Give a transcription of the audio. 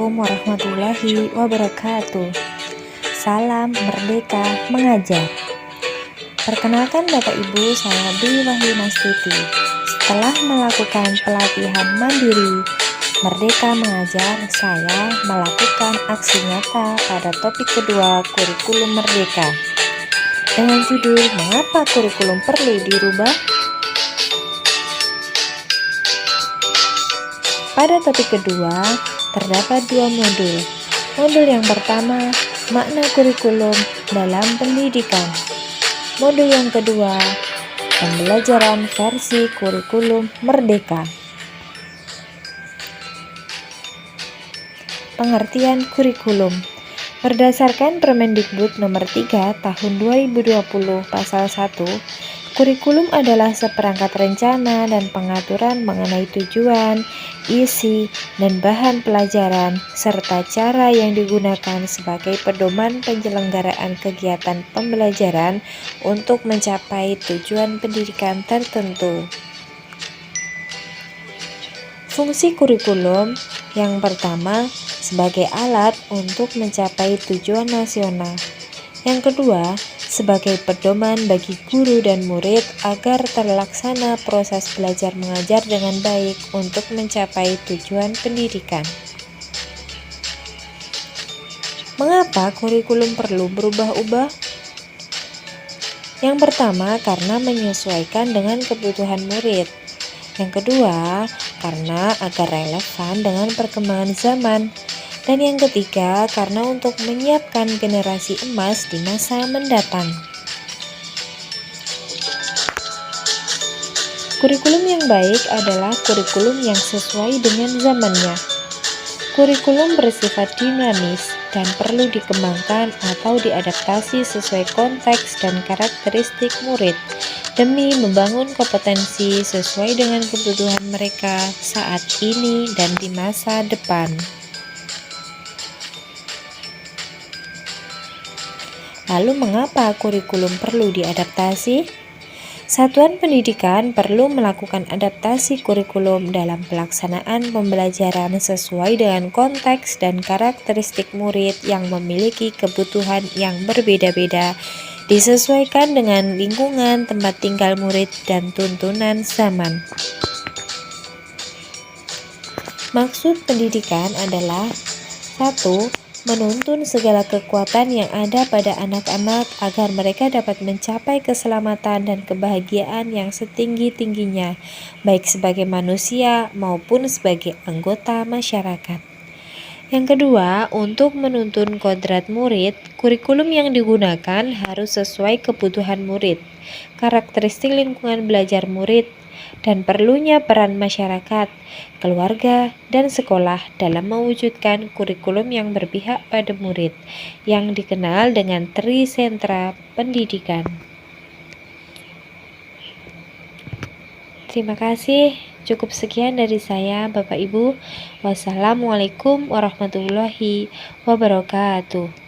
Assalamualaikum warahmatullahi wabarakatuh. Salam Merdeka Mengajar. Perkenalkan Bapak Ibu, saya Dwi Wahyunastuti. Setelah melakukan pelatihan mandiri Merdeka Mengajar, saya melakukan aksi nyata pada topik kedua kurikulum Merdeka dengan judul "Mengapa kurikulum perlu dirubah?". Pada topik kedua, terdapat dua modul. Modul yang pertama, makna kurikulum dalam pendidikan. Modul yang kedua, pembelajaran versi kurikulum Merdeka. Pengertian kurikulum. Berdasarkan Permendikbud Nomor 3 Tahun 2020 Pasal 1, kurikulum adalah seperangkat rencana dan pengaturan mengenai tujuan, isi, dan bahan pelajaran, serta cara yang digunakan sebagai pedoman penyelenggaraan kegiatan pembelajaran untuk mencapai tujuan pendidikan tertentu. Fungsi kurikulum yang pertama, sebagai alat untuk mencapai tujuan nasional. Yang kedua, sebagai pedoman bagi guru dan murid agar terlaksana proses belajar mengajar dengan baik untuk mencapai tujuan pendidikan. Mengapa kurikulum perlu berubah-ubah? Yang pertama, karena menyesuaikan dengan kebutuhan murid. Yang kedua, karena agar relevan dengan perkembangan zaman. Dan yang ketiga, karena untuk menyiapkan generasi emas di masa mendatang. Kurikulum yang baik adalah kurikulum yang sesuai dengan zamannya. Kurikulum bersifat dinamis dan perlu dikembangkan atau diadaptasi sesuai konteks dan karakteristik murid demi membangun kompetensi sesuai dengan kebutuhan mereka saat ini dan di masa depan. Lalu mengapa kurikulum perlu diadaptasi? Satuan pendidikan perlu melakukan adaptasi kurikulum dalam pelaksanaan pembelajaran sesuai dengan konteks dan karakteristik murid yang memiliki kebutuhan yang berbeda-beda, disesuaikan dengan lingkungan tempat tinggal murid dan tuntunan zaman. Maksud pendidikan adalah 1. Menuntun segala kekuatan yang ada pada anak-anak agar mereka dapat mencapai keselamatan dan kebahagiaan yang setinggi-tingginya, baik sebagai manusia maupun sebagai anggota masyarakat. Yang kedua, untuk menuntun kodrat murid, kurikulum yang digunakan harus sesuai kebutuhan murid, karakteristik lingkungan belajar murid, dan perlunya peran masyarakat, keluarga, dan sekolah dalam mewujudkan kurikulum yang berpihak pada murid, yang dikenal dengan trisentra pendidikan. Terima kasih. Cukup sekian dari saya, Bapak Ibu. Wassalamualaikum warahmatullahi wabarakatuh.